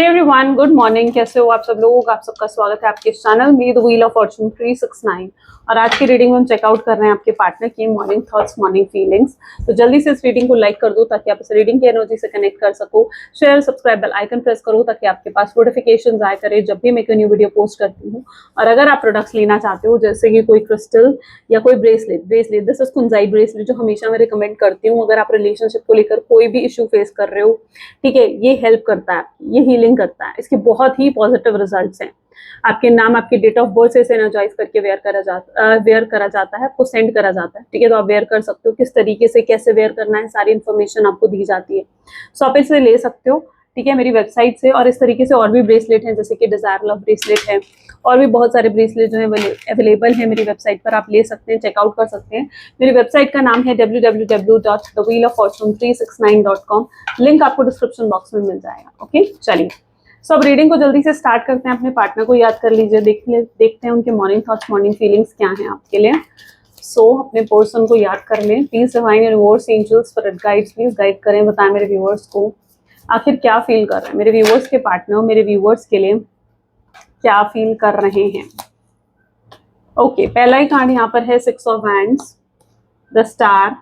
Hey everyone, good morning. कैसे हो आप सब लोग? आप सबका स्वागत है आपके चैनल में द व्हील ऑफ फॉर्चून 369। और आज की रीडिंग में हम चेकआउट कर रहे हैं आपके पार्टनर की मॉर्निंग थॉट्स, मॉर्निंग फीलिंग्स। तो जल्दी से इस रीडिंग को लाइक कर दो ताकि आप इस रीडिंग की एनर्जी से कनेक्ट कर सको। Share, subscribe, bell icon press करो ताकि आपके पास नोटिफिकेशन आया करे जब भी मैं कोई न्यू वीडियो पोस्ट करती हूँ। और अगर आप प्रोडक्ट्स लेना चाहते हो जैसे कि कोई क्रिस्टल या कोई ब्रेसलेट दिस इज कुंजाई ब्रेसलेट जो हमेशा मैं रिकमेंड करती हूँ अगर आप रिलेशनशिप को लेकर कोई भी इशू फेस कर रहे हो। ठीक है, ये हेल्प करता है, ये हीलिंग करता है, इसके बहुत ही पॉजिटिव रिजल्ट्स हैं। आपके नाम, आपके डेट ऑफ बर्थ से एनर्जाइज करके वेयर करा जाता है, आपको सेंड करा जाता है। ठीक है, तो आप वेयर कर सकते हो, किस तरीके से कैसे वेयर करना है सारी इन्फॉर्मेशन आपको दी जाती है। शॉपिंग से ले सकते हो, ठीक है, मेरी वेबसाइट से। और इस तरीके से और भी ब्रेसलेट हैं जैसे कि डिजायर लव ब्रेसलेट है, और भी बहुत सारे ब्रेसलेट जो है अवेलेबल है मेरी वेबसाइट पर, आप ले सकते हैं, चेकआउट कर सकते हैं। मेरी वेबसाइट का नाम है www.thewheeloffortune369.com। लिंक आपको डिस्क्रिप्शन बॉक्स में मिल जाएगा। ओके, चलिए सो अब रीडिंग को जल्दी से स्टार्ट करते हैं। अपने पार्टनर को याद कर लीजिए, देखते हैं उनके मॉर्निंग थॉट्स, मॉर्निंग फीलिंग्स क्या हैं आपके लिए। सो अपने पर्सन को याद कर लें। Please divine universe, angels, spirit guides please guide करें, बताएं मेरे व्यूअर्स को आखिर क्या फील कर रहे हैं मेरे व्यूअर्स के पार्टनर, मेरे व्यूअर्स के लिए क्या फील कर रहे हैं। ओके, पहला ही कार्ड यहाँ पर है 6 of wands, the star.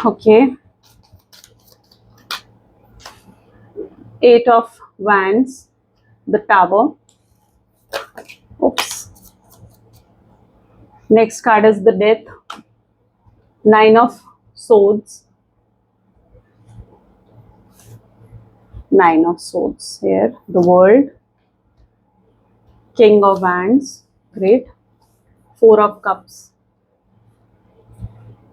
Okay, 8 of wands, the tower. Oops. Next card is the death, 9 of swords, 9 of swords here, the world, king of wands, great, 4 of cups,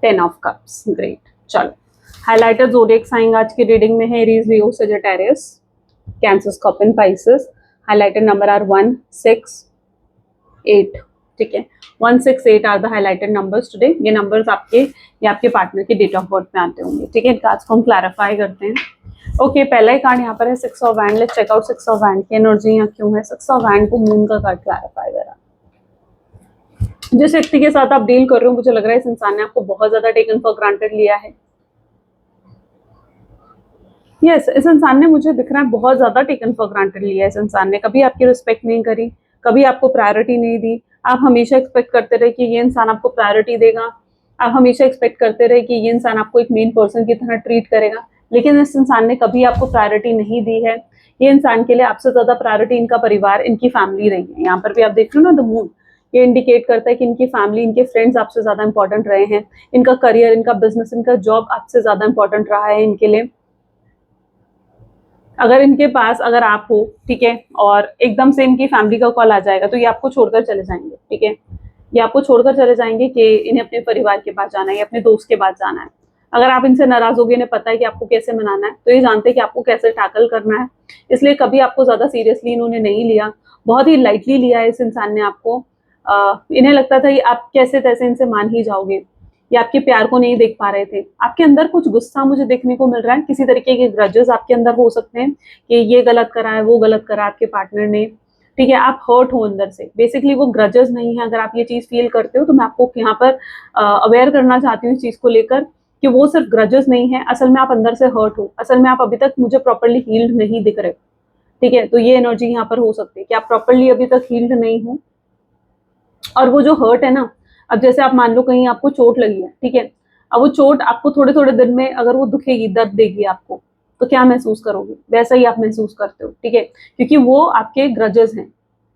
10 of cups, great। चलो, highlighter zodiac sign आज की reading में है Aries, Leo, Sagittarius, Cancer, Scorpion, Pisces. Highlighted number are 1, 6, 8। ठीक है, 1, 6, 8 are the highlighted numbers today. ये numbers आपके या आपके पार्टनर के डेट ऑफ बर्थ में आते होंगे। ठीक है, इन कार्ड्स को हम क्लैरिफाई करते हैं। ओके, पहला ही कार्ड यहाँ पर है 6 of wand. Let's check out 6 of wand की एनर्जी यहाँ क्यों है। 6 ऑफ वैंड को मून का कार्ड क्लैरिफाई करा। जिस व्यक्ति के साथ आप डील कर रहे हो, मुझे लग रहा है इस इंसान ने आपको बहुत ज्यादा टेकन फॉर ग्रांटेड लिया है। यस, इस इंसान ने, मुझे दिख रहा है, बहुत ज्यादा टेकन फॉर ग्रांटेड लिया है। इस इंसान ने कभी आपकी रिस्पेक्ट नहीं करी, कभी आपको प्रायोरिटी नहीं दी। आप हमेशा एक्सपेक्ट करते रहे कि ये इंसान आपको प्रायोरिटी देगा, आप हमेशा एक्सपेक्ट करते रहे कि ये इंसान आपको एक मेन पर्सन की तरह ट्रीट करेगा, लेकिन इस इंसान ने कभी आपको प्रायोरिटी नहीं दी है। ये इंसान के लिए आपसे ज्यादा प्रायोरिटी इनका परिवार, इनकी फैमिली रही है। यहाँ पर भी आप देख रहे हो ना, द मून, ये इंडिकेट करता है कि इनकी फैमिली, इनके फ्रेंड्स आपसे ज्यादा इंपॉर्टेंट रहे हैं। इनका करियर, इनका बिजनेस, इनका जॉब आपसे ज्यादा इंपॉर्टेंट रहा है इनके लिए। अगर इनके पास, अगर आप हो, ठीक है, और एकदम से इनकी फैमिली का कॉल आ जाएगा तो ये आपको छोड़कर चले जाएंगे। ठीक है, ये आपको छोड़कर चले जाएंगे कि इन्हें अपने परिवार के पास जाना है या अपने दोस्त के पास जाना है। अगर आप इनसे नाराज होगे, इन्हें पता है कि आपको कैसे मनाना है, तो ये जानते हैं कि आपको कैसे टैकल करना है। इसलिए कभी आपको ज्यादा सीरियसली इन्होंने नहीं लिया, बहुत ही लाइटली लिया है इस इंसान ने आपको। इन्हें लगता था कि आप कैसे तैसे इनसे मान ही जाओगे, या आपके प्यार को नहीं देख पा रहे थे। आपके अंदर कुछ गुस्सा मुझे देखने को मिल रहा है, किसी तरीके के ग्रजेस आपके अंदर हो सकते हैं कि ये गलत करा है, वो गलत करा आपके पार्टनर ने। ठीक है, आप हर्ट हो अंदर से, बेसिकली वो ग्रजेस नहीं है। अगर आप ये चीज फील करते हो तो मैं आपको यहाँ पर अवेयर करना चाहती हूँ इस चीज को लेकर कि वो सिर्फ ग्रजेस नहीं है, असल में आप अंदर से हर्ट हो। असल में आप अभी तक मुझे प्रॉपरली हील्ड नहीं दिख रहे। ठीक है, तो ये एनर्जी यहाँ पर हो सकती है कि आप प्रॉपरली अभी तक हील्ड नहीं हो। और वो जो हर्ट है ना, अब जैसे आप मान लो कहीं आपको चोट लगी है, ठीक है, अब वो चोट आपको थोड़े थोड़े दिन में अगर वो दुखेगी, दर्द देगी आपको, तो क्या महसूस करोगे? वैसा ही आप महसूस करते हो। ठीक है, क्योंकि वो आपके ग्रजेस हैं,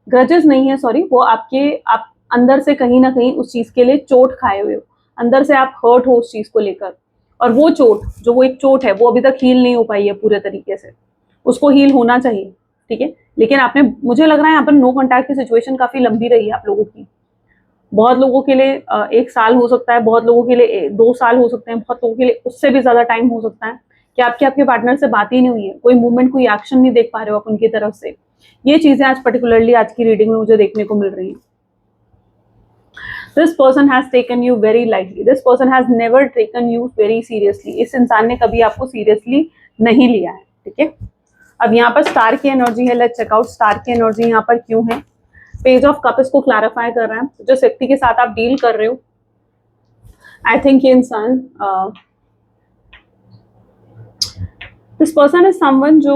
ग्रजेस नहीं है, सॉरी, वो आपके, आप अंदर से कहीं ना कहीं उस चीज के लिए चोट खाए हुए हो, अंदर से आप हर्ट हो उस चीज को लेकर। और वो चोट, जो वो एक चोट है, वो अभी तक हील नहीं हो पाई है पूरे तरीके से, उसको हील होना चाहिए। ठीक है, लेकिन आपने, मुझे लग रहा है यहाँ पर नो कॉन्टैक्ट की सिचुएशन काफी लंबी रही है आप लोगों की। बहुत लोगों के लिए 1 साल हो सकता है, बहुत लोगों के लिए 2 साल हो सकते हैं, बहुत लोगों के लिए उससे भी ज्यादा टाइम हो सकता है कि आपके पार्टनर से बात ही नहीं हुई है, कोई मूवमेंट, कोई एक्शन नहीं देख पा रहे हो आप उनकी तरफ से। ये चीजें आज पर्टिकुलरली आज की रीडिंग में मुझे देखने को मिल रही हैं। This person has taken you very lightly, this person has never taken you very seriously. इस इंसान ने कभी आपको सीरियसली नहीं लिया है। ठीक है, अब यहाँ पर स्टार की एनर्जी है। लेट्स चेक आउट स्टार की एनर्जी यहाँ पर क्यों है। पेज ऑफ कप इसको क्लैरिफाई कर रहा है। जिस व्यक्ति के साथ आप डील कर रहे हो, आई थिंक ये इंसान दिस पर्सन इज समवन जो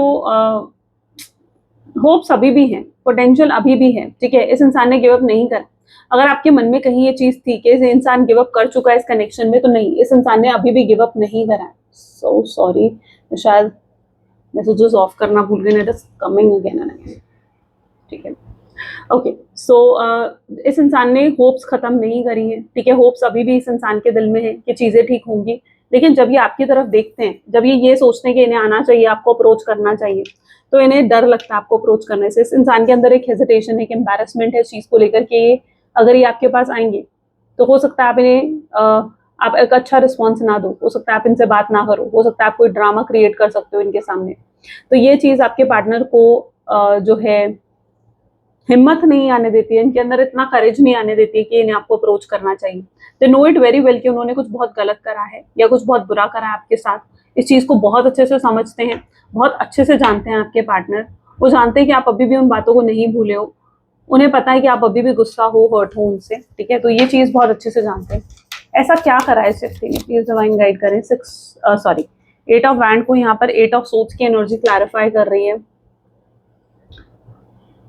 होप्स अभी भी हैं, पोटेंशियल अभी भी है, ठीक है। इस इंसान ने गिव अप नहीं करा। अगर आपके मन में कहीं ये चीज थी कि ये इंसान गिव अप कर चुका है इस कनेक्शन में, तो नहीं, इस इंसान ने अभी भी गिव अप नहीं करा है। सो सॉरी, शायद मैसेजेस ऑफ करना भूल गए, it is coming again and again, ठीक है। ओके, सो इस इंसान ने होप्स खत्म नहीं करी है, ठीक है। होप्स अभी भी इस इंसान के दिल में है कि चीजें ठीक होंगी, लेकिन जब ये आपकी तरफ देखते हैं, जब ये सोचते हैं कि इन्हें आना चाहिए, आपको अप्रोच करना चाहिए, तो इन्हें डर लगता है आपको अप्रोच करने से। इस इंसान के अंदर एक हेजिटेशन है, एक एम्बैरेसमेंट है इस चीज को लेकर के, अगर ये आपके पास आएंगे तो हो सकता है आप इन्हें आप एक अच्छा रिस्पॉन्स ना दो, हो सकता है आप इनसे बात ना करो, हो सकता है आप कोई ड्रामा क्रिएट कर सकते हो इनके सामने। तो ये चीज आपके पार्टनर को जो है हिम्मत नहीं आने देती है, इनके अंदर इतना करेज नहीं आने देती है कि इन्हें आपको अप्रोच करना चाहिए। They know it very well कि उन्होंने कुछ बहुत गलत करा है या कुछ बहुत बुरा करा है आपके साथ। इस चीज को बहुत अच्छे से समझते हैं, बहुत अच्छे से जानते हैं आपके पार्टनर। वो जानते हैं कि आप अभी भी उन बातों को नहीं भूले हो, उन्हें पता है कि आप अभी भी गुस्सा हो, हर्ट हो उनसे, ठीक है। तो ये चीज बहुत अच्छे से जानते हैं। ऐसा क्या करा है इस व्यक्ति ने, प्लीज डिवाइन गाइड करें। 8 ऑफ वैंड को यहाँ पर 8 ऑफ सोर्ड्स की एनर्जी क्लैरिफाई कर रही है।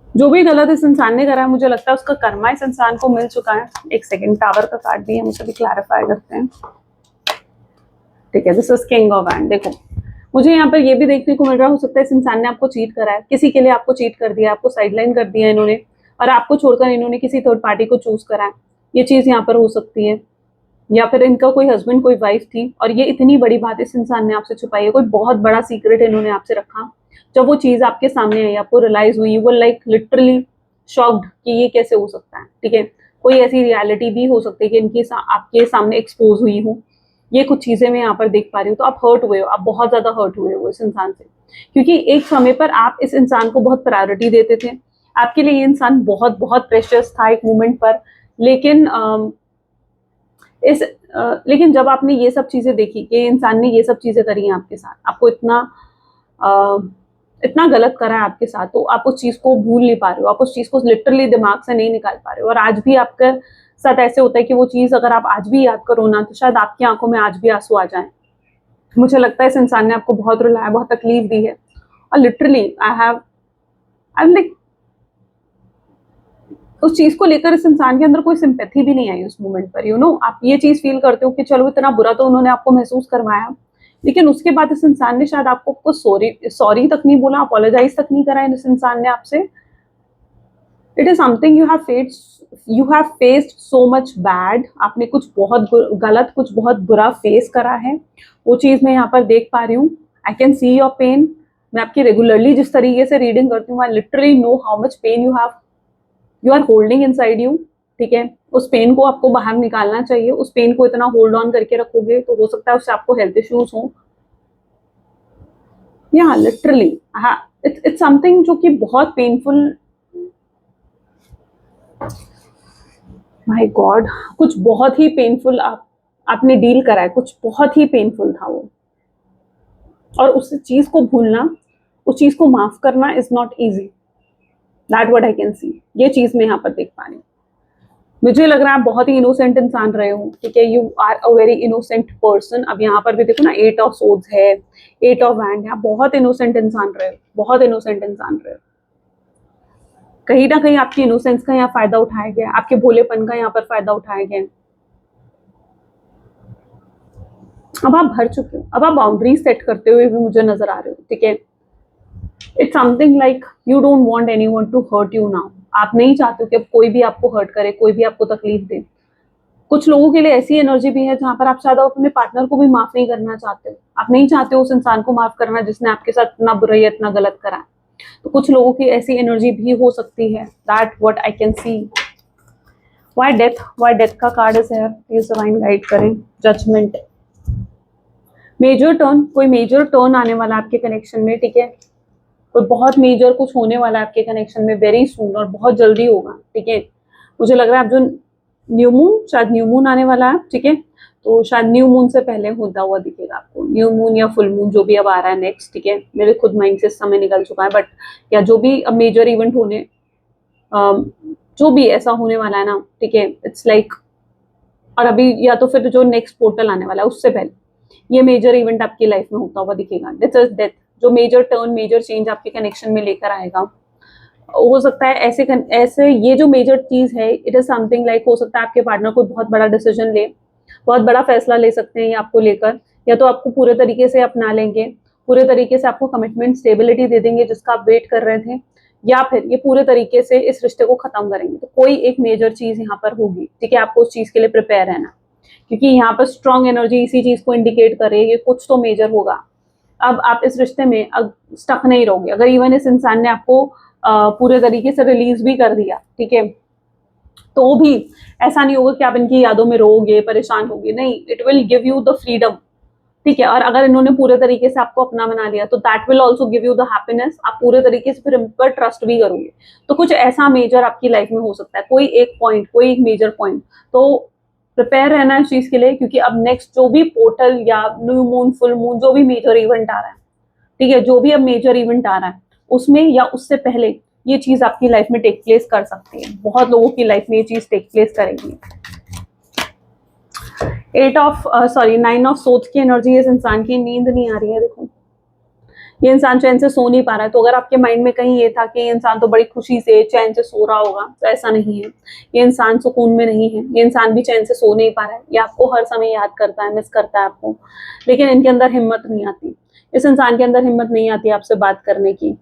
जो भी गलत इस इंसान ने करा है, मुझे लगता है उसका कर्मा इस इंसान को मिल चुका है। एक सेकंड, टावर का कार्ड भी है, मुझे भी क्लैरिफाई करते हैं, ठीक है। This is king of wand. देखो, मुझे यहाँ पर ये भी देखने को मिल रहा, हो सकता है इस इंसान ने आपको चीट करा है, किसी के लिए आपको चीट कर दिया, आपको साइडलाइन कर दिया इन्होंने, और आपको छोड़कर इन्होंने किसी थर्ड पार्टी को चूज करा है। ये चीज यहाँ पर हो सकती है, या फिर इनका कोई हस्बैंड, कोई वाइफ थी, और ये इतनी बड़ी बात इस इंसान ने आपसे छुपाई है, कोई बहुत बड़ा सीक्रेट इन्होंने आपसे रखा। जब वो चीज आपके सामने आई, आपको रियलाइज हुई, वो लाइक लिटरली शॉक्ड कि ये कैसे हो सकता है, ठीक है। कोई ऐसी रियलिटी भी हो सकती है कि इनकी आपके सामने एक्सपोज हुई हो। ये कुछ चीजें मैं यहाँ पर देख पा रही हूँ। तो आप हर्ट हुए हो, आप बहुत ज्यादा हर्ट हुए हो इस इंसान से, क्योंकि एक समय पर आप इस इंसान को बहुत प्रायोरिटी देते थे। आपके लिए ये इंसान बहुत बहुत प्रेशियस था एक मोमेंट पर, लेकिन लेकिन जब आपने ये सब चीजें देखी कि इंसान ने ये सब चीजें करी हैं आपके साथ, आपको इतना गलत करा है आपके साथ, तो आप उस चीज को भूल नहीं पा रहे हो, आप उस चीज को लिटरली दिमाग से नहीं निकाल पा रहे हो। और आज भी आपके साथ ऐसे होता है कि वो चीज अगर आप आज भी याद करो ना, तो शायद आपकी आंखों में आज भी आंसू आ जाए। मुझे लगता है इस इंसान ने आपको बहुत रुलाया, बहुत तकलीफ दी है, और लिटरली आई लाइक उस चीज को लेकर इस इंसान के अंदर कोई सिंपैथी भी नहीं आई उस मोमेंट पर। आप ये चीज फील करते हो कि चलो इतना बुरा तो उन्होंने आपको महसूस करवाया, लेकिन उसके बाद इस इंसान ने शायद आपको सॉरी तक नहीं बोला, अपोलोजाइज तक नहीं करा इस इंसान ने आपसे। It is something you have faced so much bad. आपने कुछ बहुत गलत, कुछ बहुत बुरा फेस करा है, वो चीज मैं यहाँ पर देख पा रही हूँ। I can see your pain. मैं आपकी रेगुलरली जिस तरीके से रीडिंग करती हूँ, I literally know how much pain you are holding inside you, ठीक है। उस पेन को आपको बाहर निकालना चाहिए। उस पेन को इतना होल्ड ऑन करके रखोगे तो हो सकता है उससे आपको हेल्थ इश्यूज हो, या लिटरली इट्स समथिंग जो कि बहुत पेनफुल। माय गॉड, कुछ बहुत ही पेनफुल आपने डील करा है, कुछ बहुत ही पेनफुल था वो, और उस चीज को भूलना, उस चीज को माफ करना is not easy. That what I can सी। ये चीज मैं यहाँ पर देख पा रही हूँ। मुझे लग रहा है आप बहुत ही इनोसेंट इंसान रहे हो, ठीक है। You are a very innocent person. अब यहाँ पर भी देखो ना, 8 ऑफ सोर्ड्स है, 8 ऑफ वैंड है। आप बहुत इनोसेंट इंसान रहे हो, बहुत इनोसेंट इंसान रहे हो। कहीं ना कहीं आपकी इनोसेंस का यहाँ फायदा उठाया गया, आपके भोलेपन का यहाँ पर फायदा उठाया गया। अब आप भर चुके हो, अब आप बाउंड्रीज सेट करते हुए भी मुझे नजर आ रहे हो, ठीक है। It's something like you don't want anyone to hurt you now. आप नहीं चाहते हो कि अब कोई भी आपको हर्ट करे, कोई भी आपको तकलीफ दे। कुछ लोगों के लिए ऐसी एनर्जी भी है जहां पर आप शायद अपने पार्टनर को भी माफ नहीं करना चाहते हो। आप नहीं चाहते हो उस इंसान को माफ करना जिसने आपके साथ इतना बुरा या इतना गलत करा है। तो कुछ लोगों की ऐसी एनर्जी भी हो सकती है। That what I can see. Why death का card is here, please divine guide करें। जजमेंट, मेजर टर्न, कोई मेजर टर्न आने वाला आपके कनेक्शन में, ठीक है। कोई बहुत मेजर कुछ होने वाला है आपके कनेक्शन में वेरी सून, और बहुत जल्दी होगा, ठीक है। मुझे लग रहा है आप जो न्यू मून, शायद न्यू मून आने वाला है, ठीक है। तो शायद न्यू मून से पहले होता हुआ दिखेगा आपको, न्यू मून या फुल मून, जो भी अब आ रहा है नेक्स्ट, ठीक है। मेरे खुद माइंड से समय निकल चुका है, बट या जो भी अब मेजर इवेंट होने, जो भी ऐसा होने वाला है ना, ठीक है, इट्स लाइक और अभी या तो फिर जो नेक्स्ट पोर्टल आने वाला है उससे पहले ये मेजर इवेंट आपकी लाइफ में होता हुआ दिखेगा। दिस इज डेथ, जो मेजर टर्न, मेजर चेंज आपके कनेक्शन में लेकर आएगा। हो सकता है ऐसे ऐसे ये जो मेजर चीज है, इट इज समथिंग लाइक, हो सकता है आपके पार्टनर कोई बहुत बड़ा डिसीजन ले, बहुत बड़ा फैसला ले सकते हैं ये आपको लेकर, या तो आपको पूरे तरीके से अपना लेंगे, पूरे तरीके से आपको कमिटमेंट स्टेबिलिटी दे देंगे जिसका आप वेट कर रहे थे, या फिर ये पूरे तरीके से इस रिश्ते को खत्म करेंगे। तो कोई एक मेजर चीज यहाँ पर होगी, ठीक है, आपको उस चीज के लिए प्रिपेयर रहना, क्योंकि यहाँ पर स्ट्रॉन्ग एनर्जी इसी चीज को इंडिकेट कर रही है कि कुछ तो मेजर होगा। अब आप इस रिश्ते में स्टक नहीं रहोगे। अगर इवन इस इंसान ने आपको पूरे तरीके से रिलीज भी कर दिया, ठीक है, तो भी ऐसा नहीं होगा कि आप इनकी यादों में रोगे, परेशान होगे, नहीं, it will give you the freedom, ठीक है। और अगर इन्होंने पूरे तरीके से आपको अपना बना लिया तो that will also give you the happiness, आप पूरे तरीके से फिर इन पर ट्रस्ट भी करोगे। तो कुछ ऐसा मेजर आपकी लाइफ में हो सकता है, कोई एक पॉइंट, कोई एक मेजर पॉइंट। तो प्रिपेयर रहना है इस चीज के लिए, क्योंकि अब नेक्स्ट जो भी पोर्टल या न्यू मून, फुल मून, जो भी मेजर इवेंट आ रहा है, ठीक है, जो भी अब मेजर इवेंट आ रहा है, उसमें या उससे पहले ये चीज आपकी लाइफ में टेक प्लेस कर सकती है। बहुत लोगों की लाइफ में ये चीज टेक प्लेस करेगी। 9 ऑफ सोथ की एनर्जी इस इंसान की, नींद नहीं आ रही है। देखो, ये इंसान चैन से सो नहीं पा रहा है। तो अगर आपके माइंड में कहीं ये था कि ये इंसान तो बड़ी खुशी से चैन से सो रहा होगा, तो ऐसा नहीं है। ये इंसान सुकून में नहीं है, ये इंसान भी चैन से सो नहीं पा रहा है। ये आपको हर समय याद करता है, मिस करता है आपको, लेकिन इनके अंदर हिम्मत नहीं आती। इस इंसान के अंदर हिम्मत नहीं आती आपसे बात करने की।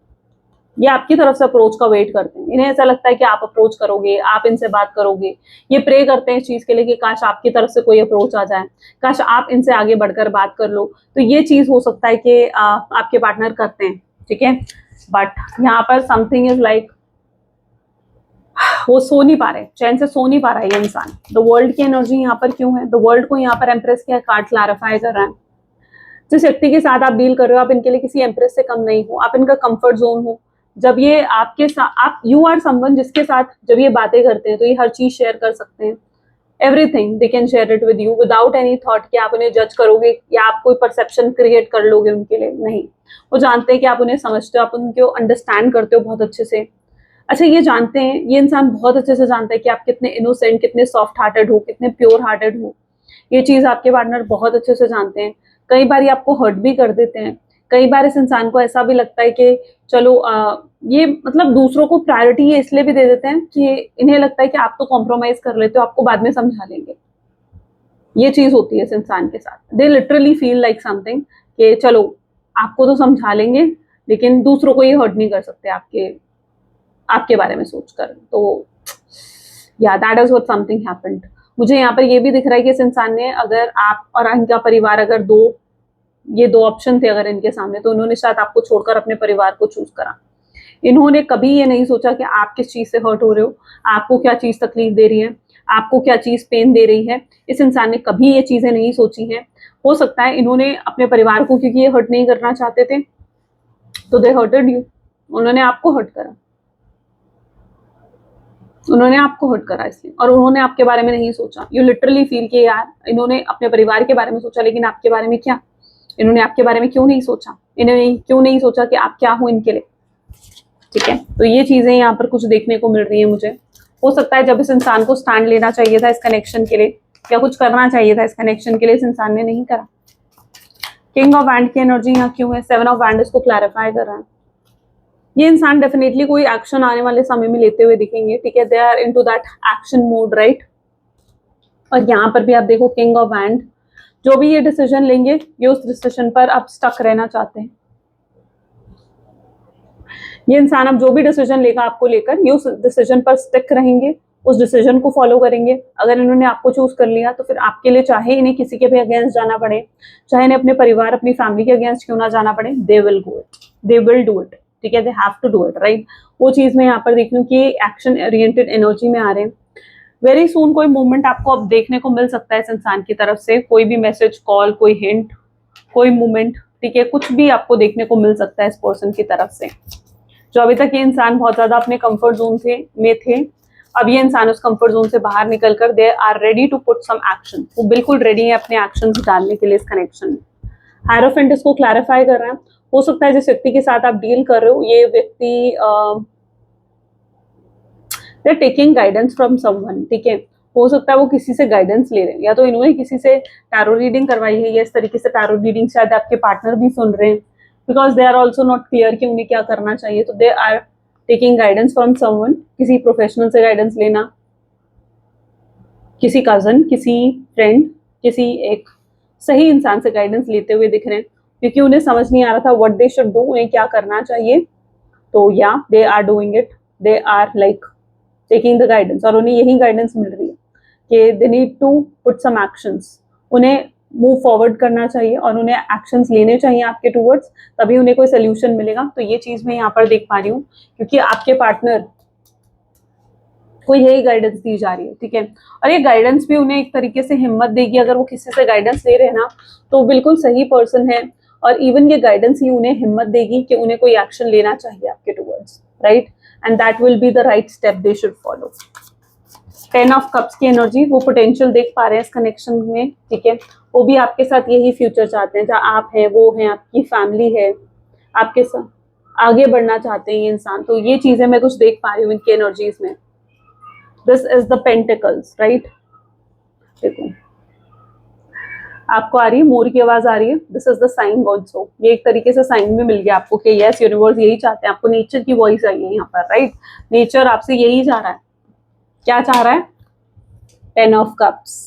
ये आपकी तरफ से अप्रोच का वेट करते हैं। इन्हें ऐसा लगता है कि आप अप्रोच करोगे, आप इनसे बात करोगे। ये प्रे करते हैं इस चीज के लिए कि काश आपकी तरफ से कोई अप्रोच आ जाए, काश आप इनसे आगे बढ़कर बात कर लो। तो ये चीज हो सकता है कि आपके पार्टनर करते हैं, ठीक है। बट यहाँ पर समथिंग इज लाइक, वो सो नहीं पा रहे, चैन से सो नहीं पा रहा है ये इंसान। द वर्ल्ड की एनर्जी यहाँ पर क्यों है? द वर्ल्ड को यहाँ पर एम्प्रेस का कार्ड क्लैरिफाई कर रहा है। जिस व्यक्ति के साथ आप डील कर रहे हो, आप इनके लिए किसी एम्प्रेस से कम नहीं हो, आप इनका कंफर्ट जोन हो। जब ये आपके साथ, आप यू आर समवन जिसके साथ जब ये बातें करते हैं तो ये हर चीज शेयर कर सकते हैं। Everything they can share it with you without any thought कि आप उन्हें जज करोगे या आप कोई परसेप्शन क्रिएट कर लोगे उनके लिए। नहीं, वो जानते हैं कि आप उन्हें समझते हो, आप उनको अंडरस्टैंड करते हो बहुत अच्छे से। अच्छा, ये जानते हैं, ये इंसान बहुत अच्छे से जानता है कि आप कितने इनोसेंट, कितने सॉफ्ट हार्टेड हो, कितने प्योर हार्टेड हो। ये चीज आपके पार्टनर बहुत अच्छे से जानते हैं। कई बार ये आपको हर्ट भी कर देते हैं। कई बार इस इंसान को ऐसा भी लगता है कि चलो ये मतलब दूसरों को प्रायोरिटी ये इसलिए भी दे देते हैं कि इन्हें लगता है कि आप तो कॉम्प्रोमाइज कर लेते हो, आपको बाद में समझा लेंगे। ये चीज होती है इस इंसान के साथ। They literally feel like something कि चलो आपको तो समझा लेंगे, लेकिन दूसरों को ये हर्ट नहीं कर सकते आपके बारे में सोचकर। तो या that is what something happened. मुझे यहाँ पर ये भी दिख रहा है कि इस इंसान ने, अगर आप और इनका परिवार, अगर ये दो ऑप्शन थे अगर इनके सामने, तो उन्होंने शायद आपको छोड़कर अपने परिवार को चूज करा। इन्होंने कभी ये नहीं सोचा कि आप किस चीज से हर्ट हो रहे हो, आपको क्या चीज तकलीफ दे रही है, आपको क्या चीज पेन दे रही है। इस इंसान ने कभी ये चीजें नहीं सोची हैं। हो सकता है इन्होंने अपने परिवार को, क्योंकि ये हर्ट नहीं करना चाहते थे, तो दे हर्टेड यू, उन्होंने आपको हर्ट करा, उन्होंने आपको हर्ट करा इसलिए, और उन्होंने आपके बारे में नहीं सोचा। यू लिटरली फील कि यार इन्होंने अपने परिवार के बारे में सोचा, लेकिन आपके बारे में क्या? इन्होंने आपके बारे में क्यों नहीं सोचा? इन्होंने क्यों नहीं सोचा कि आप क्या हो इनके लिए? ठीक है, तो ये चीजें यहाँ पर कुछ देखने को मिल रही है मुझे। हो सकता है जब इस इंसान को स्टैंड लेना चाहिए था इस कनेक्शन के लिए, या कुछ करना चाहिए था इस कनेक्शन के लिए, इस इंसान ने नहीं करा। किंग ऑफ वैंड की एनर्जी यहाँ क्यों है? 7 ऑफ वैंड इसको क्लैरिफाई कर रहा है। ये इंसान डेफिनेटली कोई एक्शन आने वाले समय में लेते हुए दिखेंगे, ठीक है। They are into that action mode, right. और यहाँ पर भी आप देखो, किंग ऑफ वैंड, जो भी ये डिसीजन लेंगे, ये उस डिसीजन पर अब स्टक रहना चाहते हैं। ये इंसान अब जो भी डिसीजन लेगा आपको लेकर, ये उस डिसीजन पर स्टिक रहेंगे, उस डिसीजन को फॉलो करेंगे। अगर इन्होंने आपको चूज कर लिया तो फिर आपके लिए, चाहे इन्हें किसी के भी अगेंस्ट जाना पड़े, चाहे इन्हें अपने परिवार, अपनी फैमिली के अगेंस्ट क्यों ना जाना पड़े, they will go it, they will do it, ठीक है। They have to do it, right. वो चीज मैं यहाँ पर देख रही हूँ कि एक्शन ओरिएंटेड एनर्जी में आ रहे हैं। वेरी सून कोई मूवमेंट आपको अब देखने को मिल सकता है इस इंसान की तरफ से। कोई भी मैसेज, कॉल, कोई हिंट, कोई मूवमेंट, ठीक है, कुछ भी आपको देखने को मिल सकता है इस पर्सन की तरफ से। जो अभी तक ये इंसान बहुत ज्यादा अपने कंफर्ट जोन में थे, अब ये इंसान उस कंफर्ट जोन से बाहर निकलकर they are ready to put some action. वो बिल्कुल रेडी है अपने एक्शन डालने के लिए इस कनेक्शन में। हायरोफेंट इसको क्लैरिफाई कर रहा है। हो सकता है जिस व्यक्ति के साथ आप डील कर रहे हो, ये व्यक्ति they are taking guidance from someone, ठीक है। हो सकता है वो किसी से गाइडेंस ले रहे हैं, या तो इन्होंने किसी से टैरो रीडिंग करवाई है, या इस तरीके से टैरो रीडिंग शायद आपके पार्टनर भी सुन रहे हैं, because they are also not clear कि उन्हें क्या करना चाहिए, तो they are taking guidance from someone, किसी प्रोफेशनल से गाइडेंस लेना, किसी कजन, किसी फ्रेंड, किसी एक सही इंसान से गाइडेंस लेते हुए दिख रहे हैं, क्योंकि उन्हें समझ नहीं आ रहा था व्हाट दे शुड डू, उन्हें क्या करना चाहिए। तो या they are doing it, they are like taking the guidance, और उन्हें यही गाइडेंस मिल रही है कि they need to put some actions, उन्हें मूव फॉरवर्ड करना चाहिए और उन्हें एक्शंस लेने चाहिए आपके टूवर्ड्स, तभी उन्हें कोई सोल्यूशन मिलेगा। तो ये चीज मैं यहाँ पर देख पा रही हूँ, क्योंकि आपके पार्टनर को यही गाइडेंस दी जा रही है, ठीक है। और ये गाइडेंस भी उन्हें एक तरीके से हिम्मत देगी, अगर वो किसी से गाइडेंस ले रहे हैं ना तो बिल्कुल सही पर्सन है, और इवन ये गाइडेंस ही उन्हें हिम्मत देगी कि उन्हें कोई एक्शन लेना चाहिए आपके towards, right, and that will be the right step they should follow. 10 of cups की एनर्जी, वो पोटेंशियल देख पा रहे हैं इस कनेक्शन में, ठीक है। वो भी आपके साथ यही फ्यूचर चाहते हैं, जहाँ आप हैं वो हैं, आपकी फैमिली है, आपके साथ आगे बढ़ना चाहते हैं ये इंसान। तो ये चीजें मैं कुछ देख पा रही हूँ इनकी एनर्जीज में। This is the pentacles, right, देखो आपको आ रही है मोर की आवाज आ रही है। This is the sign also, ये एक तरीके से साइन भी मिल गया आपको कि यस यूनिवर्स यही चाहते हैं, आपको नेचर की वॉइस आई है यहाँ पर, राइट। नेचर आपसे यही चाह रहा है, क्या चाह रहा है, 10 ऑफ कप्स,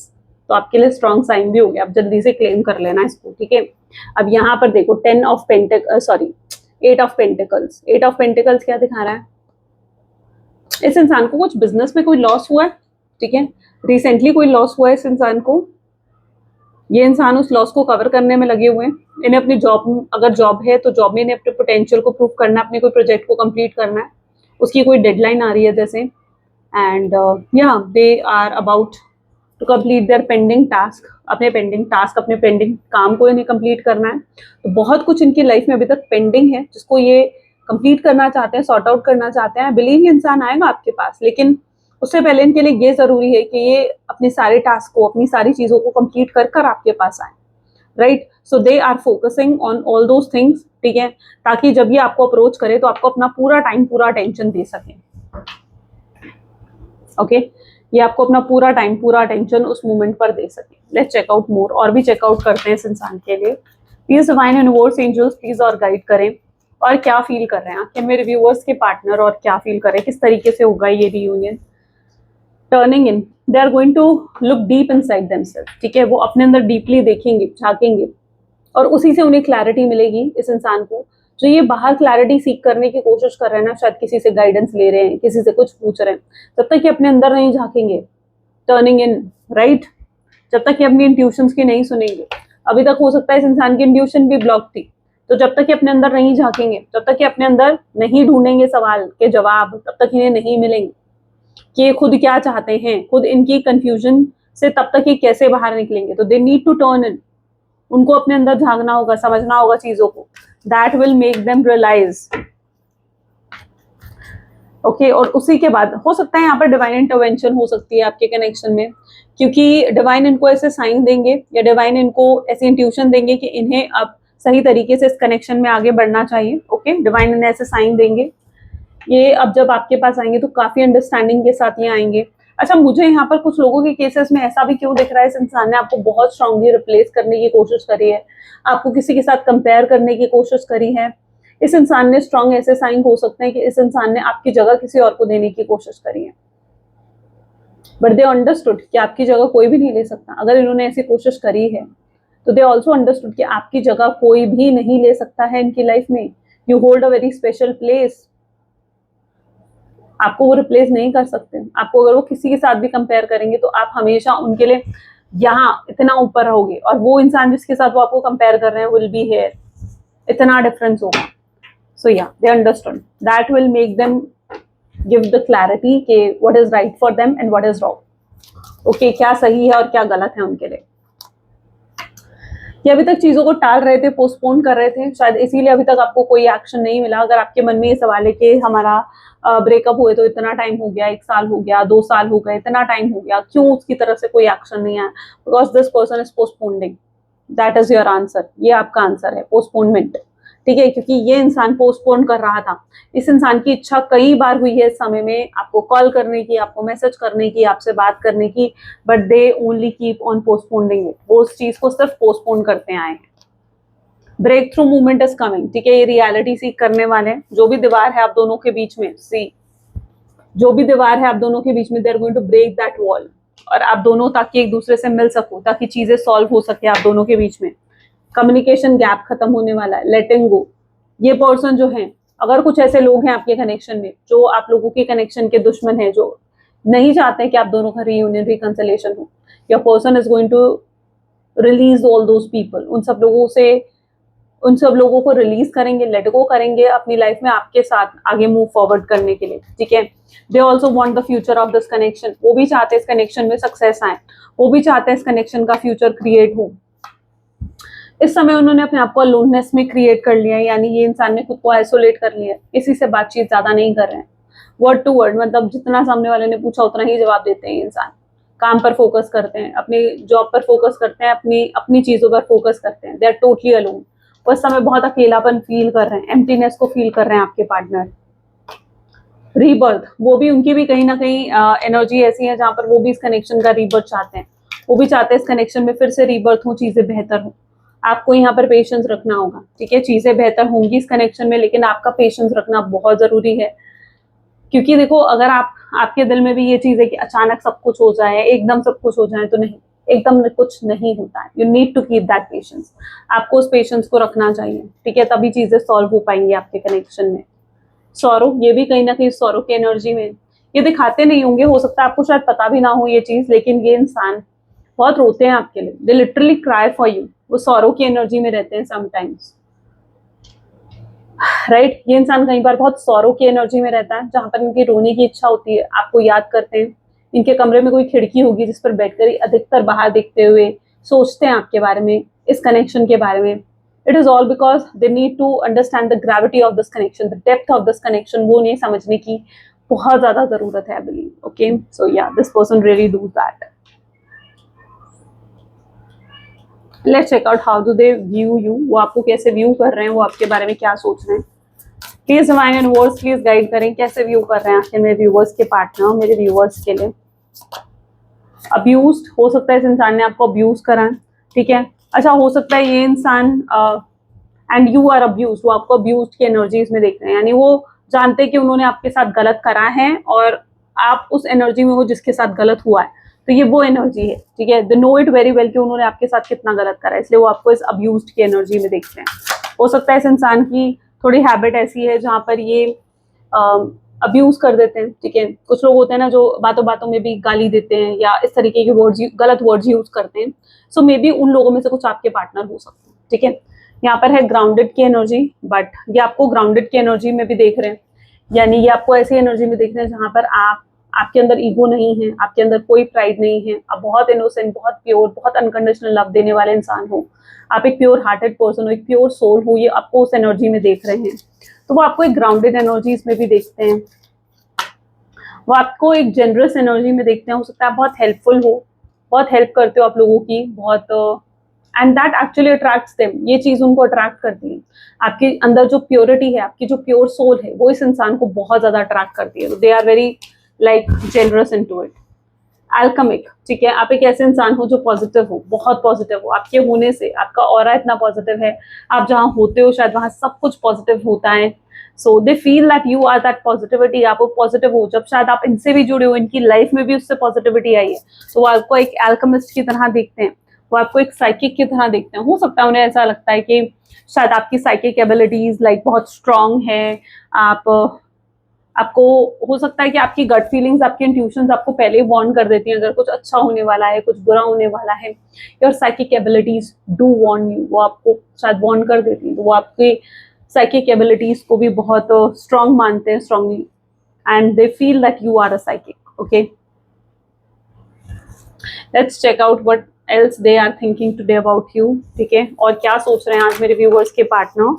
तो आपके लिए स्ट्रॉन्ग साइन भी हो गया, आप जल्दी से क्लेम कर लेना इसको, ठीक है। अब यहाँ पर देखो 10 of sorry 8 of pentacles, 8 of pentacles क्या दिखा रहा है, इस इंसान को कुछ बिजनेस में कोई लॉस हुआ है, ठीक है, रिसेंटली कोई लॉस हुआ है इस इंसान को, ये इंसान उस लॉस को कवर करने में लगे हुए हैं। इन्हें अपनी जॉब, अगर जॉब है तो जॉब में इन्हें अपने पोटेंशियल को प्रूव करना है, अपने कोई प्रोजेक्ट को कंप्लीट करना है, उसकी कोई डेडलाइन आ रही है जैसे, and yeah they are about to complete their pending task, अपने पेंडिंग टास्क, अपने पेंडिंग काम को इन्हें कंप्लीट करना है। तो बहुत कुछ इनकी लाइफ में अभी तक पेंडिंग है, जिसको ये कंप्लीट करना चाहते हैं, सॉर्ट आउट करना चाहते हैं। बिलीव ये इंसान आएगा आपके पास, लेकिन उससे पहले इनके लिए ये जरूरी है कि ये अपने सारे टास्क को, अपनी सारी चीजों को कंप्लीट कर कर आपके पास आए, right. So they are focusing on all those things, ठीक है, ताकि जब ये आपको अप्रोच करे तो आपको अपना पूरा टाइम, पूरा अटेंशन दे सके, ओके ये आपको अपना पूरा टाइम, पूरा अटेंशन उस मोमेंट पर दे सके। लेट्स चेकआउट मोर, और भी चेकआउट करते हैं इस इंसान के लिए। Please divine universe angels please और गाइड करें, और क्या फील कर रहे हैं आखिर मेरे व्यूअर्स के पार्टनर, और क्या फील कर रहे हैं, किस तरीके से होगा ये reunion. Turning in, they are going to look deep inside themselves, ठीक है, वो अपने अंदर डीपली देखेंगे, झांकेंगे, और उसी से उन्हें क्लैरिटी मिलेगी इस इंसान को। जो ये बाहर क्लैरिटी सीख करने की कोशिश कर रहे हैं ना, शायद किसी से गाइडेंस ले रहे हैं, किसी से कुछ पूछ रहे हैं, जब तक ये अपने अंदर नहीं झांकेंगे, टर्निंग इन, राइट, जब तक ये अपनी इंट्यूशंस की नहीं सुनेंगे, अभी तक हो सकता है इस इंसान की इंट्यूशन भी ब्लॉक थी, तो जब तक ये अपने अंदर नहीं झांकेंगे, जब तक ये अपने अंदर नहीं ढूंढेंगे सवाल के जवाब, तब तक इन्हें नहीं मिलेंगे कि ये खुद क्या चाहते हैं, खुद इनकी कंफ्यूजन से तब तक ये कैसे बाहर निकलेंगे। तो they need to turn in, उनको अपने अंदर झांकना होगा, समझना होगा चीजों को, that will make them realise, okay. और उसी के बाद हो सकता है यहाँ पर डिवाइन इंटरवेंशन हो सकती है आपके कनेक्शन में, क्योंकि डिवाइन इनको ऐसे साइन देंगे, या डिवाइन इनको ऐसी इंट्यूशन देंगे कि इन्हें अब सही तरीके से इस कनेक्शन में आगे बढ़ना चाहिए, ओके। डिवाइन इन्हें ऐसे साइन देंगे, ये अब जब आपके पास आएंगे तो काफी अंडरस्टैंडिंग के साथ ये आएंगे। अच्छा, मुझे यहाँ पर कुछ लोगों के केसेस में ऐसा भी क्यों दिख रहा है, इस इंसान ने आपको बहुत स्ट्रांगली रिप्लेस करने की कोशिश करी है, आपको किसी के साथ कंपेयर करने की कोशिश करी है। इस इंसान ने स्ट्रांग ऐसे साइन हो सकते हैं कि इस इंसान ने आपकी जगह किसी और को देने की कोशिश करी है, बट दे अंडरस्टूड कि आपकी जगह कोई भी नहीं ले सकता। अगर इन्होंने ऐसी कोशिश करी है तो दे ऑल्सो अंडरस्टूड कि आपकी जगह कोई भी नहीं ले सकता है इनकी लाइफ में। You hold a very special place, आपको वो रिप्लेस नहीं कर सकते। आपको अगर वो किसी के साथ भी कंपेयर करेंगे तो आप हमेशा उनके लिए यहाँ इतना ऊपर रहोगे, और वो इंसान जिसके साथ वो आपको कंपेयर कर रहे हैं विल बी हियर, इतना डिफरेंस होगा। सो या they understand, that will make them give the clarity कि what is right for them and what is wrong, okay, क्या सही है और क्या गलत है उनके लिए। ये अभी तक चीजों को टाल रहे थे, पोस्टपोन कर रहे थे, शायद इसीलिए अभी तक आपको कोई एक्शन नहीं मिला। अगर आपके मन में ये सवाल है कि हमारा ब्रेकअप हुए तो इतना टाइम हो गया, 1 साल हो गया, 2 साल हो गए, इतना टाइम हो गया, क्यों उसकी तरफ से कोई एक्शन नहीं आया, because this person is postponing, that is your answer, ये आपका आंसर है, पोस्टपोनमेंट, ठीक है, क्योंकि ये इंसान पोस्टपोन कर रहा था। इस इंसान की इच्छा कई बार हुई है इस समय में आपको कॉल करने की, आपको मैसेज करने की, आपसे बात करने की, but they only keep on postponing it, वो उस चीज को सिर्फ पोस्टपोन करते आए हैं, breakthrough movement is coming, ठीक है, ये रियलिटी सीख करने वाले हैं। जो भी दीवार है आप दोनों के बीच में, सी जो भी दीवार है आप दोनों के बीच में, they are going to break that wall, और आप दोनों ताकि एक दूसरे से मिल सको, ताकि चीजें सॉल्व हो सके आप दोनों के बीच में। कम्युनिकेशन गैप खत्म होने वाला है, लेटिंग गो। ये पर्सन जो है, अगर कुछ ऐसे लोग हैं आपके कनेक्शन में जो आप लोगों के कनेक्शन के दुश्मन है, जो नहीं चाहते कि आप दोनों का रीयूनियन रिकंसिलिएशन हो, your person is going to release all those people. उन सब लोगों को रिलीज करेंगे, लेट गो करेंगे अपनी लाइफ में आपके साथ आगे मूव फॉरवर्ड करने के लिए, ठीक है। They also want the future of this connection, वो भी चाहते हैं इस कनेक्शन में सक्सेस आए, वो भी चाहते हैं इस कनेक्शन का फ्यूचर क्रिएट हो। इस समय उन्होंने अपने आप को लोननेस में क्रिएट कर लिया है, यानी ये इंसान ने खुद को आइसोलेट कर लिया है, किसी से बातचीत ज्यादा नहीं कर रहे हैं। वर्ड टू वर्ड, मतलब जितना सामने वाले ने पूछा उतना ही जवाब देते हैं इंसान। काम पर फोकस करते हैं, अपने जॉब पर फोकस करते हैं, अपनी अपनी चीजों पर फोकस करते हैं। They are totally alone. वो इस समय बहुत अकेलापन फील कर रहे हैं, एम्प्टीनेस को फील कर रहे हैं आपके पार्टनर। रीबर्थ, वो भी, उनकी भी कहीं ना कहीं एनर्जी ऐसी है जहां पर वो भी इस कनेक्शन का रीबर्थ चाहते हैं। वो भी चाहते हैं इस कनेक्शन में फिर से रीबर्थ हो, चीजें बेहतर हो। आपको यहाँ पर पेशेंस रखना होगा, ठीक है। चीजें बेहतर होंगी इस कनेक्शन में, लेकिन आपका पेशेंस रखना बहुत जरूरी है। क्योंकि देखो, अगर आपके दिल में भी ये चीज है कि अचानक सब कुछ हो जाए, एकदम सब कुछ हो जाए, तो नहीं, एकदम कुछ नहीं होता है। You need to keep that patience. आपको उस पेशेंस को रखना चाहिए, ठीक है, तभी चीजें सॉल्व हो पाएंगी आपके कनेक्शन में। सौरव, ये भी कहीं ना कहीं सौरव की एनर्जी में, ये दिखाते नहीं होंगे, हो सकता है आपको शायद पता भी ना हो ये चीज, लेकिन ये इंसान बहुत रोते हैं आपके लिए। They literally cry for you. वो सौरव की एनर्जी में रहते हैं समटाइम्स, राइट। ये इंसान कई बार बहुत सौरव की एनर्जी में रहता है, जहां पर इनकी रोने की इच्छा होती है, आपको याद करते हैं। इनके कमरे में कोई खिड़की होगी जिस पर बैठकर अधिकतर बाहर देखते हुए सोचते हैं आपके बारे में, इस कनेक्शन के बारे में। It is all because they need to understand the gravity of this connection, the depth of this connection. वो उन्हें समझने की बहुत ज्यादा जरूरत है, I believe. Okay, so yeah, this person really do that. Let's check out how do they view you. वो आपको कैसे व्यू कर रहे हैं, वो आपके बारे में क्या सोच रहे हैं। Please divine universe please guide करें, कैसे व्यू कर रहे हैं आपके मेरे व्यूवर्स के पार्टनर, मेरे व्यूवर्स के लिए। अब्यूज्ड, हो सकता है इस इंसान ने आपको अब्यूज करा है, ठीक है। अच्छा, हो सकता है ये इंसान एंड यू आर अब्यूज, वो आपको अब्यूज की एनर्जीज में देख रहे हैं, यानी वो जानते हैं कि उन्होंने आपके साथ गलत करा है और आप उस एनर्जी में हो जिसके साथ गलत हुआ है। तो ये वो एनर्जी है, ठीक है। They know it very well कि उन्होंने आपके साथ कितना गलत करा है, इसलिए वो आपको इस अब्यूज्ड की एनर्जी में देखते हैं। हो सकता है इस इंसान की थोड़ी हैबिट ऐसी है जहां पर ये अब्यूज कर देते हैं, ठीक है। कुछ लोग होते हैं ना जो बातों बातों में भी गाली देते हैं या इस तरीके के वर्ड्स, गलत वर्ड्स यूज करते हैं। सो मे बी उन लोगों में से कुछ आपके पार्टनर हो सकते हैं, ठीक है। यहाँ पर है ग्राउंडेड की एनर्जी, बट ये आपको ग्राउंडेड की एनर्जी में भी देख रहे हैं, यानी ये आपको ऐसी एनर्जी में देख रहे हैं जहां पर आपके अंदर ईगो नहीं है, आपके अंदर कोई प्राइड नहीं है, आप बहुत इनोसेंट, बहुत प्योर, बहुत अनकंडीशनल लव देने वाले इंसान हो, आप एक प्योर हार्टेड पर्सन हो, एक प्योर सोल हो, ये आपको उस एनर्जी में देख रहे हैं। तो वो आपको एक ग्राउंडेड एनर्जी इसमें भी देखते हैं, वो आपको एक जेनरस एनर्जी में देखते हैं। हो सकता है आप बहुत हेल्पफुल हो, बहुत हेल्प करते हो आप लोगों की, बहुत, and that actually attracts them, ये चीज उनको अट्रैक्ट करती है। आपके अंदर जो प्योरिटी है, आपकी जो प्योर सोल है, वो इस इंसान को बहुत ज्यादा अट्रैक्ट करती है। They are very like generous into it. Alchemic, ठीक है, आप एक ऐसे इंसान हो जो पॉजिटिव हो, बहुत पॉजिटिव हो। आपके होने से आपका ऑरा इतना पॉजिटिव है, आप जहाँ होते हो शायद वहां सब कुछ पॉजिटिव होता है। So they feel that you are that positivity. आप वो पॉजिटिव हो, जब शायद आप इनसे भी जुड़े हो, इनकी लाइफ में भी उससे पॉजिटिविटी आई है, तो वो आपको एक एल्केमिस्ट की तरह देखते हैं, वो आपको एक साइकिक की तरह देखते हैं। हो सकता है उन्हें ऐसा लगता है कि शायद आपकी साइकिक एबिलिटीज लाइक बहुत स्ट्रांग है, आपको हो सकता है कि आपकी गट फीलिंग्स, आपकी इंट्यूशंस आपको पहले ही वार्न कर देती हैं अगर कुछ अच्छा होने वाला है, कुछ बुरा होने वाला है। Your psychic abilities do warn you, वो आपको शायद वार्न कर देती हैं, तो वो आपकी साइकिक एबिलिटीज को भी बहुत स्ट्रांग मानते हैं, strongly, and they feel that you are a psychic. Okay, let's check out what else they are thinking today about you, ठीक है। और क्या सोच रहे हैं आज मेरे व्यूअर्स के partner,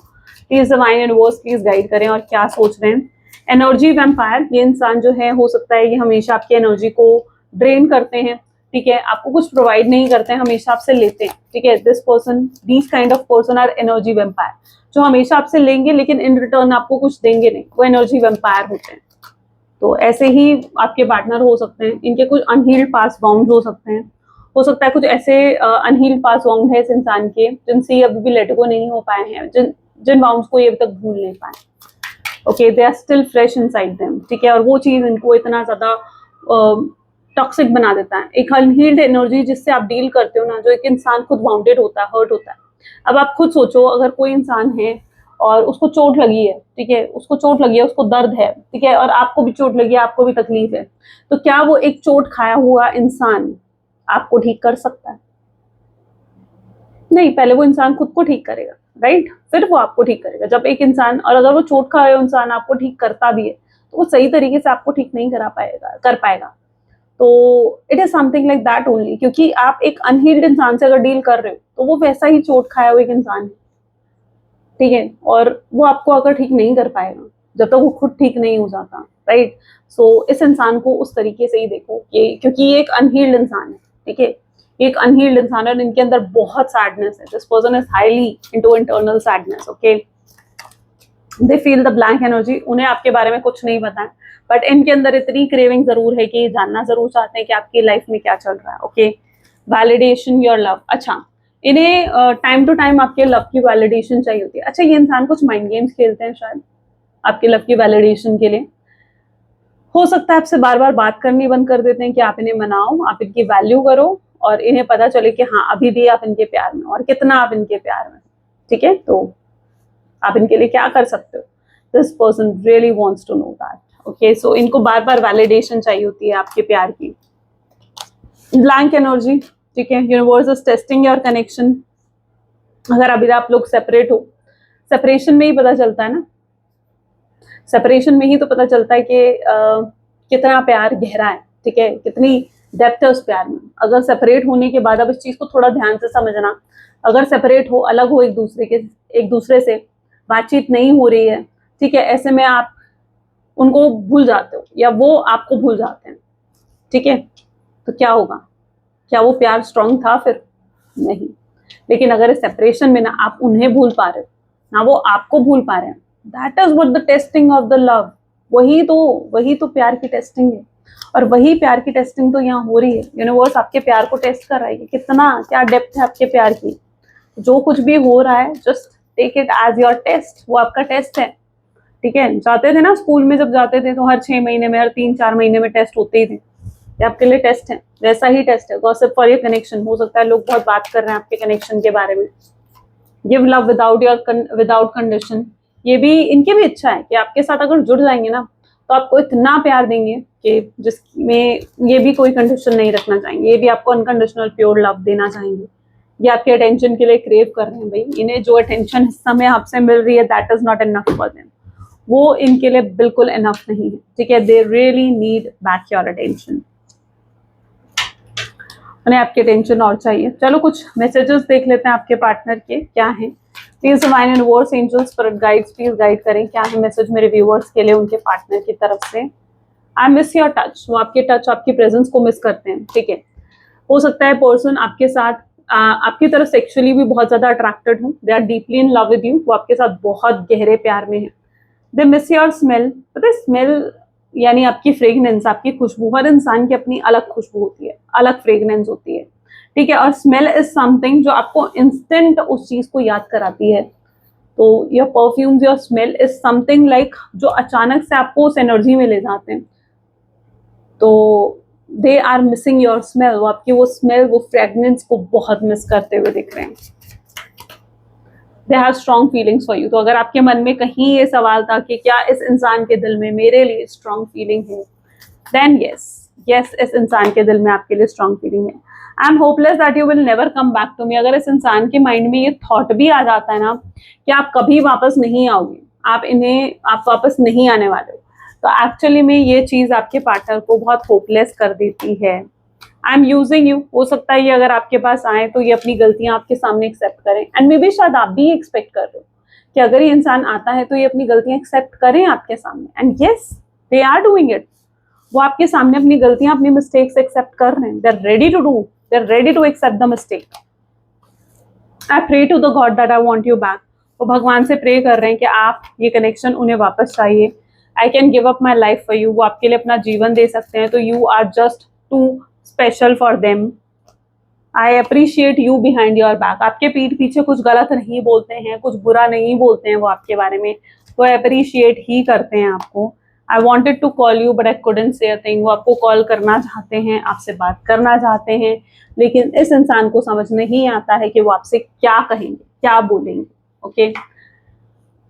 please divine universe please guide करें, और क्या सोच रहे हैं। एनर्जी वैम्पायर, ये इंसान जो है, हो सकता है ये हमेशा आपकी एनर्जी को ड्रेन करते हैं, ठीक है, आपको कुछ प्रोवाइड नहीं करते हैं, हमेशा आपसे लेते हैं, ठीक है। This person, these kind of person are energy vampire, जो हमेशा आपसे लेंगे लेकिन इन रिटर्न आपको कुछ देंगे नहीं, वो एनर्जी वैम्पायर होते हैं। तो ऐसे ही आपके पार्टनर हो सकते हैं, इनके कुछ अनहील्ड पास्ट बाउंड हो सकते हैं, हो सकता है कुछ ऐसे अनहील्ड पास वाउंड है इस इंसान के जिनसे ये अभी भी लेट गो नहीं हो पाए हैं, जिन वाउंड्स को ये अभी तक भूल नहीं पाए। Okay, they are still fresh inside them, ठीक है, और वो चीज इनको इतना ज्यादा टॉक्सिक बना देता है। एक अनहील्ड एनर्जी जिससे आप डील करते हो ना, जो एक इंसान खुद वाउंडेड होता है, हर्ट होता है। अब आप खुद सोचो, अगर कोई इंसान है और उसको चोट लगी है, ठीक है, उसको चोट लगी है, उसको दर्द है, ठीक है, और आपको भी चोट लगी है, आपको भी तकलीफ है, तो क्या वो एक चोट खाया हुआ इंसान आपको ठीक कर सकता है? नहीं, पहले वो इंसान खुद को ठीक करेगा, राइट, फिर वो आपको ठीक करेगा। जब एक इंसान, और अगर वो चोट खाया हुआ इंसान आपको ठीक करता भी है तो वो सही तरीके से आपको ठीक नहीं कर पाएगा। तो it is something like that only, क्योंकि आप एक अनहील्ड इंसान से अगर डील कर रहे हो तो वो वैसा ही चोट खाया हुआ एक इंसान है, ठीक है, और वो आपको अगर ठीक नहीं कर पाएगा जब तक वो खुद ठीक नहीं हो जाता, राइट। सो इस इंसान को उस तरीके से ही देखो कि क्योंकि ये एक अनहील्ड इंसान है, ठीक है, ये एक अनहील्ड इंसान है और इनके अंदर बहुत सैडनेस है। This person is highly into internal sadness, okay, they feel the blank energy. उन्हें आपके बारे में कुछ नहीं पता है, बट इनके अंदर इतनी क्रेविंग जरूर है कि जानना जरूर चाहते हैं कि आपकी लाइफ में क्या चल रहा है। Okay, validation your love. अच्छा, इन्हें टाइम टू टाइम आपके लव की वैलिडेशन चाहिए होती है। अच्छा, ये इंसान कुछ माइंड गेम्स खेलते हैं शायद आपके लव की वैलिडेशन के लिए। हो सकता है आपसे बार बार बात करनी बंद कर देते हैं कि आप इन्हें मनाओ, आप इनकी वैल्यू करो, और इन्हें पता चले कि हाँ अभी भी आप इनके प्यार में, और कितना आप इनके प्यार में, ठीक है, तो आप इनके लिए क्या कर सकते हो। This person really wants to know that. Okay, so इनको बार बार वैलिडेशन चाहिए होती है आपके प्यार की। ब्लैंक एनर्जी, ठीक है, universe is testing your connection. अगर अभी आप लोग सेपरेट हो, सेपरेशन में ही पता चलता है ना, सेपरेशन में ही तो पता चलता है कि कितना प्यार गहरा है, ठीक है, कितनी डेप्थ है उस प्यार में। अगर सेपरेट होने के बाद, अब इस चीज को थोड़ा ध्यान से समझना, अगर सेपरेट हो, अलग हो एक दूसरे से बातचीत नहीं हो रही है, ठीक है, ऐसे में आप उनको भूल जाते हो या वो आपको भूल जाते हैं, ठीक है, तो क्या होगा? क्या वो प्यार स्ट्रांग था? फिर नहीं। लेकिन अगर इस सेपरेशन में ना आप उन्हें भूल पा रहे हो, ना वो आपको भूल पा रहे हैं, that is what the testing of the love. वही तो प्यार की टेस्टिंग है, और वही प्यार की टेस्टिंग तो यहाँ हो रही है। यूनिवर्स आपके प्यार को टेस्ट कर रहा है कि कितना, क्या डेप्थ है आपके प्यार की। जो कुछ भी हो रहा है, just take it as your test. वो आपका टेस्ट है, ठीक है। जाते थे ना स्कूल में, जब जाते थे तो हर 6 महीने में, हर 3-4 महीने में टेस्ट होते ही थे। ये आपके लिए टेस्ट है, वैसा ही टेस्ट है। Gossip for your connection. हो सकता है लोग बहुत बात कर रहे हैं आपके कनेक्शन के बारे में। Give love without condition. ये भी इनकी भी इच्छा है कि आपके साथ अगर जुड़ जाएंगे ना तो आपको इतना प्यार देंगे कि जिसमें ये भी कोई कंडीशन नहीं रखना चाहेंगे। ये भी आपको अनकंडीशनल प्योर लव देना चाहेंगे। ये आपके अटेंशन के लिए क्रेव कर रहे हैं भाई। इन्हें जो अटेंशन इस समय आपसे मिल रही है, that is not enough for them. वो इनके लिए बिल्कुल इनफ नहीं है, ठीक है। They really need back your attention. उन्हें आपकी अटेंशन और चाहिए। चलो कुछ मैसेजेस देख लेते हैं आपके पार्टनर के क्या हैं। Please divine universe, angels, spirit guides, please guide करें क्या है मैसेज मेरे व्यूअर्स के लिए उनके पार्टनर की तरफ से। I miss your touch. वो आपके टच, आपकी प्रेजेंस को मिस करते हैं, ठीक है। हो सकता है पर्सन आपके साथ आपकी तरफ सेक्सुअली भी बहुत ज्यादा अट्रैक्टेड हो। They are deeply in love with you. वो आपके साथ बहुत गहरे प्यार में है। They miss your smell. पता है स्मेल यानी आपकी फ्रेगनेंस, आपकी खुशबू। हर इंसान की अपनी अलग खुशबू होती है, अलग फ्रेगनेंस होती है, ठीक है। और स्मेल इज समथिंग जो आपको इंस्टेंट उस चीज को याद कराती है। तो your perfumes, your smell is something like जो अचानक से आपको उस एनर्जी में ले जाते हैं। तो they are missing your smell. वो आपकी वो स्मेल, वो फ्रेगनेंस को बहुत मिस करते हुए दिख रहे हैं। They have strong feelings for you. तो अगर आपके मन में कहीं ये सवाल था कि क्या इस इंसान के दिल में मेरे लिए स्ट्रॉन्ग फीलिंग है, देन यस, इस इंसान के दिल में आपके लिए स्ट्रॉन्ग फीलिंग है। I am hopeless that you will never come back to me. अगर इस इंसान के माइंड में ये थॉट भी आ जाता है ना कि आप कभी वापस नहीं आओगे, आप वापस नहीं आने वाले हो, तो एक्चुअली में ये चीज आपके पार्टनर को बहुत होपलेस कर देती है। I am using you. हो सकता है ये अगर आपके पास आए तो ये अपनी गलतियां आपके सामने एक्सेप्ट करें। एंड मे बी शायद आप भी एक्सपेक्ट कर रहे हो कि अगर ये इंसान आता है तो ये अपनी गलतियां एक्सेप्ट करें आपके सामने। And yes, they are doing it. वो आपके सामने अपनी गलतियां, अपनी मिस्टेक्स एक्सेप्ट कर रहे हैं। They are ready to do, they are ready to accept the mistake. I pray to the god that I want you back. वो भगवान से प्रे कर रहे हैं कि आप ये कनेक्शन उन्हें वापस चाहिए। I can give up my life for you. वो आपके लिए अपना जीवन दे सकते हैं। तो you are just too special for them. I appreciate you behind your back, आपके पीठ पीछे कुछ गलत नहीं बोलते हैं, कुछ बुरा नहीं बोलते हैं वो आपके बारे में, वो अप्रिशिएट ही करते हैं आपको। I wanted to call you but I couldn't say a thing, वो आपको कॉल करना चाहते हैं, आपसे बात करना चाहते हैं, लेकिन इस इंसान को समझ नहीं आता है कि वो आपसे क्या कहेंगे, क्या बोलेंगे। ओके,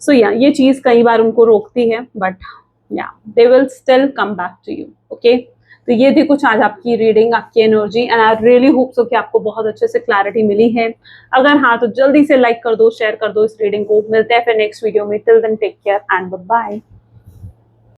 सो या ये चीज कई बार उनको रोकती है, but yeah they will still come back to you. Okay, तो ये थी कुछ आज आपकी रीडिंग, आपकी energy, and I really hope so कि आपको बहुत अच्छे से क्लैरिटी मिली है। अगर हाँ तो जल्दी से लाइक कर दो, शेयर कर दो इस रीडिंग को। मिलते हैं फिर नेक्स्ट वीडियो में, till then take care and bye.